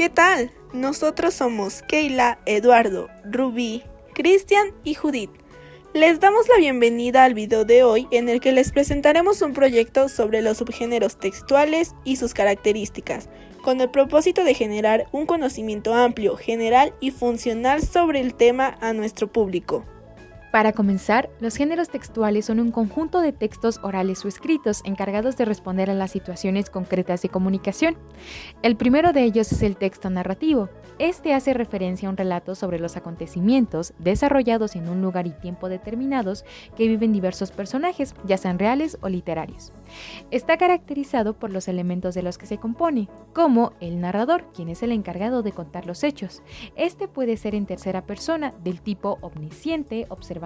¿Qué tal? Nosotros somos Keila, Eduardo, Rubí, Cristian y Judith. Les damos la bienvenida al video de hoy en el que les presentaremos un proyecto sobre los subgéneros textuales y sus características, con el propósito de generar un conocimiento amplio, general y funcional sobre el tema a nuestro público. Para comenzar, los géneros textuales son un conjunto de textos orales o escritos encargados de responder a las situaciones concretas de comunicación. El primero de ellos es el texto narrativo. Este hace referencia a un relato sobre los acontecimientos desarrollados en un lugar y tiempo determinados que viven diversos personajes, ya sean reales o literarios. Está caracterizado por los elementos de los que se compone, como el narrador, quien es el encargado de contar los hechos. Este puede ser en tercera persona, del tipo omnisciente, observador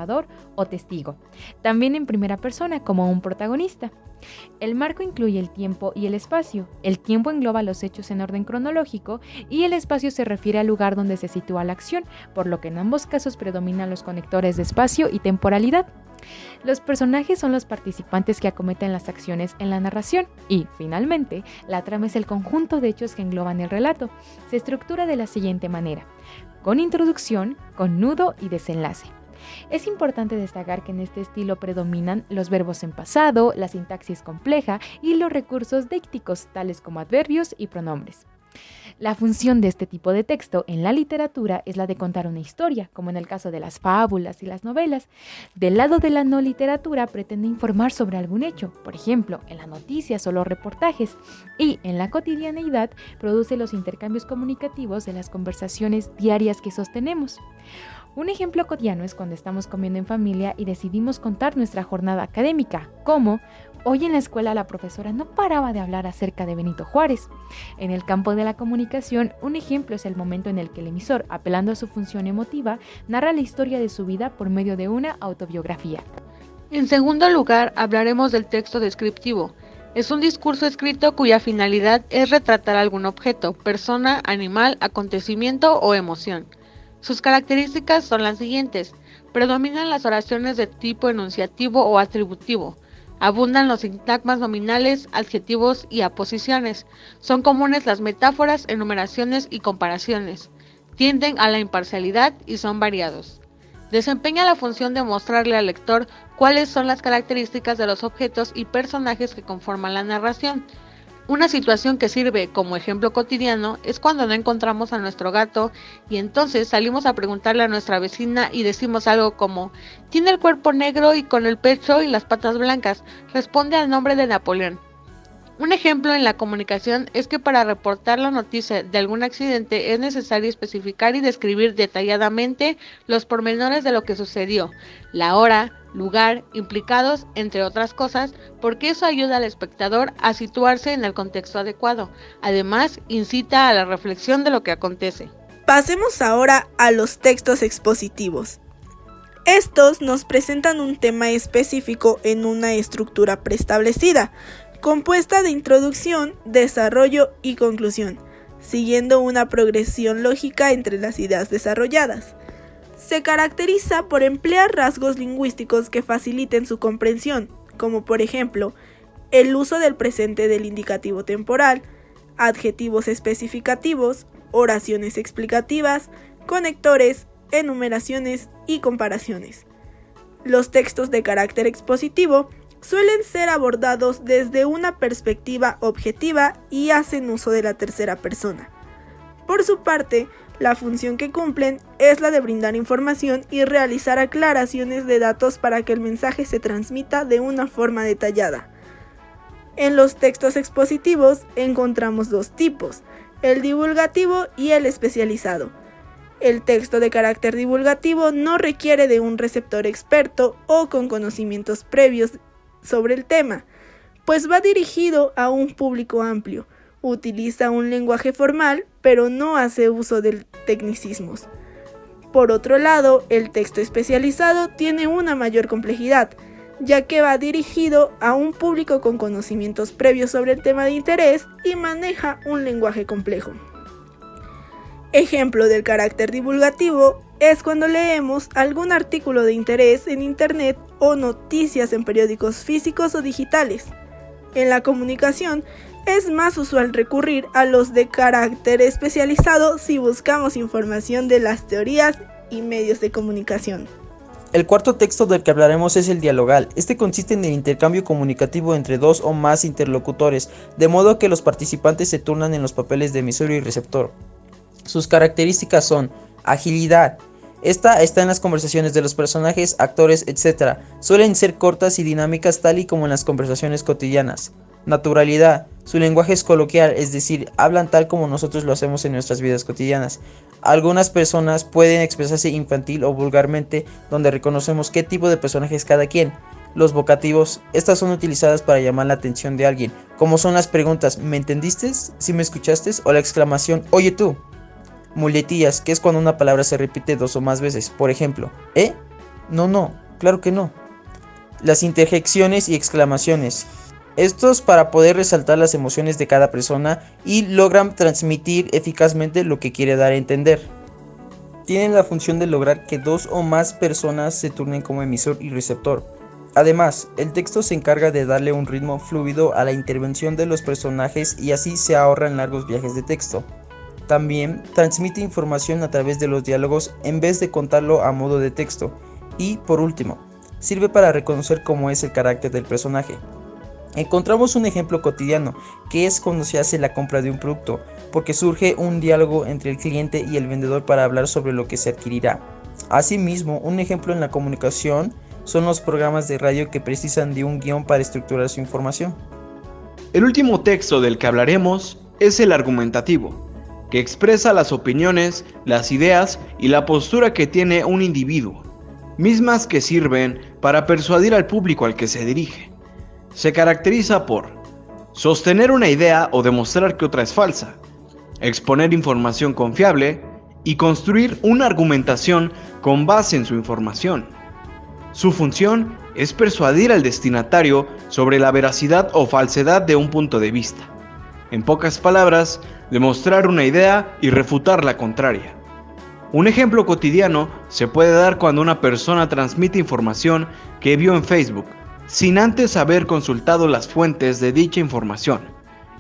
o testigo. También en primera persona, como un protagonista. El marco incluye el tiempo y el espacio. El tiempo engloba los hechos en orden cronológico y el espacio se refiere al lugar donde se sitúa la acción, por lo que en ambos casos predominan los conectores de espacio y temporalidad. Los personajes son los participantes que acometen las acciones en la narración y, finalmente, la trama es el conjunto de hechos que engloban el relato. Se estructura de la siguiente manera: con introducción, con nudo y desenlace. Es importante destacar que en este estilo predominan los verbos en pasado, la sintaxis compleja y los recursos dícticos tales como adverbios y pronombres. La función de este tipo de texto en la literatura es la de contar una historia, como en el caso de las fábulas y las novelas. Del lado de la no literatura pretende informar sobre algún hecho, por ejemplo, en las noticias o los reportajes, y en la cotidianeidad produce los intercambios comunicativos de las conversaciones diarias que sostenemos. Un ejemplo cotidiano es cuando estamos comiendo en familia y decidimos contar nuestra jornada académica, como: hoy en la escuela la profesora no paraba de hablar acerca de Benito Juárez. En el campo de la comunicación, un ejemplo es el momento en el que el emisor, apelando a su función emotiva, narra la historia de su vida por medio de una autobiografía. En segundo lugar, hablaremos del texto descriptivo. Es un discurso escrito cuya finalidad es retratar algún objeto, persona, animal, acontecimiento o emoción. Sus características son las siguientes: predominan las oraciones de tipo enunciativo o atributivo. Abundan los sintagmas nominales, adjetivos y aposiciones. Son comunes las metáforas, enumeraciones y comparaciones. Tienden a la imparcialidad y son variados. Desempeña la función de mostrarle al lector cuáles son las características de los objetos y personajes que conforman la narración. Una situación que sirve como ejemplo cotidiano es cuando no encontramos a nuestro gato y entonces salimos a preguntarle a nuestra vecina y decimos algo como: tiene el cuerpo negro y con el pecho y las patas blancas, responde al nombre de Napoleón. Un ejemplo en la comunicación es que para reportar la noticia de algún accidente es necesario especificar y describir detalladamente los pormenores de lo que sucedió, la hora, lugar, implicados, entre otras cosas, porque eso ayuda al espectador a situarse en el contexto adecuado. Además, incita a la reflexión de lo que acontece. Pasemos ahora a los textos expositivos. Estos nos presentan un tema específico en una estructura preestablecida, compuesta de introducción, desarrollo y conclusión, siguiendo una progresión lógica entre las ideas desarrolladas. Se caracteriza por emplear rasgos lingüísticos que faciliten su comprensión, como por ejemplo, el uso del presente del indicativo temporal, adjetivos especificativos, oraciones explicativas, conectores, enumeraciones y comparaciones. Los textos de carácter expositivo suelen ser abordados desde una perspectiva objetiva y hacen uso de la tercera persona. Por su parte, la función que cumplen es la de brindar información y realizar aclaraciones de datos para que el mensaje se transmita de una forma detallada. En los textos expositivos encontramos dos tipos: el divulgativo y el especializado. El texto de carácter divulgativo no requiere de un receptor experto o con conocimientos previos sobre el tema, pues va dirigido a un público amplio. Utiliza un lenguaje formal, pero no hace uso de tecnicismos. Por otro lado, el texto especializado tiene una mayor complejidad, ya que va dirigido a un público con conocimientos previos sobre el tema de interés y maneja un lenguaje complejo. Ejemplo del carácter divulgativo es cuando leemos algún artículo de interés en Internet o noticias en periódicos físicos o digitales. En la comunicación, Es más usual recurrir a los de carácter especializado si buscamos información de las teorías y medios de comunicación. El cuarto texto del que hablaremos es el dialogal. Este consiste en el intercambio comunicativo entre dos o más interlocutores, de modo que los participantes se turnan en los papeles de emisor y receptor. Sus características son agilidad. Esta está en las conversaciones de los personajes, actores, etc. Suelen ser cortas y dinámicas tal y como en las conversaciones cotidianas. Naturalidad. Su lenguaje es coloquial, es decir, hablan tal como nosotros lo hacemos en nuestras vidas cotidianas. Algunas personas pueden expresarse infantil o vulgarmente, donde reconocemos qué tipo de personaje es cada quien. Los vocativos, estas son utilizadas para llamar la atención de alguien, como son las preguntas ¿me entendiste? ¿Sí me escuchaste? O la exclamación ¿oye tú? Muletillas, que es cuando una palabra se repite dos o más veces, por ejemplo, ¿eh? No, claro que no. Las interjecciones y exclamaciones. Estos para poder resaltar las emociones de cada persona y logran transmitir eficazmente lo que quiere dar a entender. Tienen la función de lograr que dos o más personas se turnen como emisor y receptor. Además, el texto se encarga de darle un ritmo fluido a la intervención de los personajes y así se ahorran largos viajes de texto. También transmite información a través de los diálogos en vez de contarlo a modo de texto. Y, por último, sirve para reconocer cómo es el carácter del personaje. Encontramos un ejemplo cotidiano, que es cuando se hace la compra de un producto, porque surge un diálogo entre el cliente y el vendedor para hablar sobre lo que se adquirirá. Asimismo, un ejemplo en la comunicación son los programas de radio que precisan de un guión para estructurar su información. El último texto del que hablaremos es el argumentativo, que expresa las opiniones, las ideas y la postura que tiene un individuo, mismas que sirven para persuadir al público al que se dirige. Se caracteriza por sostener una idea o demostrar que otra es falsa, exponer información confiable y construir una argumentación con base en su información. Su función es persuadir al destinatario sobre la veracidad o falsedad de un punto de vista. En pocas palabras, demostrar una idea y refutar la contraria. Un ejemplo cotidiano se puede dar cuando una persona transmite información que vio en Facebook, sin antes haber consultado las fuentes de dicha información,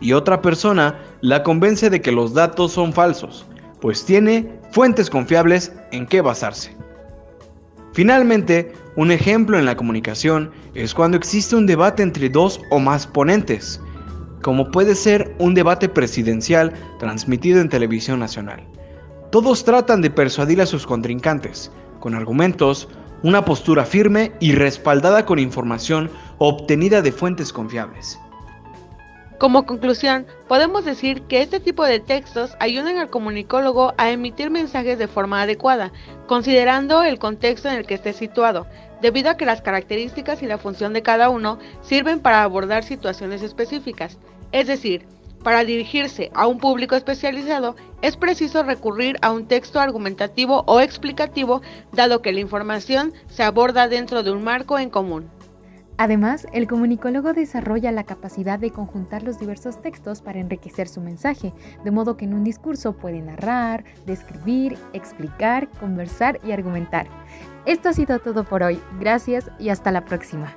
y otra persona la convence de que los datos son falsos, pues tiene fuentes confiables en qué basarse. Finalmente, un ejemplo en la comunicación es cuando existe un debate entre dos o más ponentes, como puede ser un debate presidencial transmitido en televisión nacional. Todos tratan de persuadir a sus contrincantes, con argumentos, una postura firme y respaldada con información obtenida de fuentes confiables. Como conclusión, podemos decir que este tipo de textos ayudan al comunicólogo a emitir mensajes de forma adecuada, considerando el contexto en el que esté situado, debido a que las características y la función de cada uno sirven para abordar situaciones específicas. Es decir, para dirigirse a un público especializado, es preciso recurrir a un texto argumentativo o explicativo, dado que la información se aborda dentro de un marco en común. Además, el comunicólogo desarrolla la capacidad de conjuntar los diversos textos para enriquecer su mensaje, de modo que en un discurso puede narrar, describir, explicar, conversar y argumentar. Esto ha sido todo por hoy. Gracias y hasta la próxima.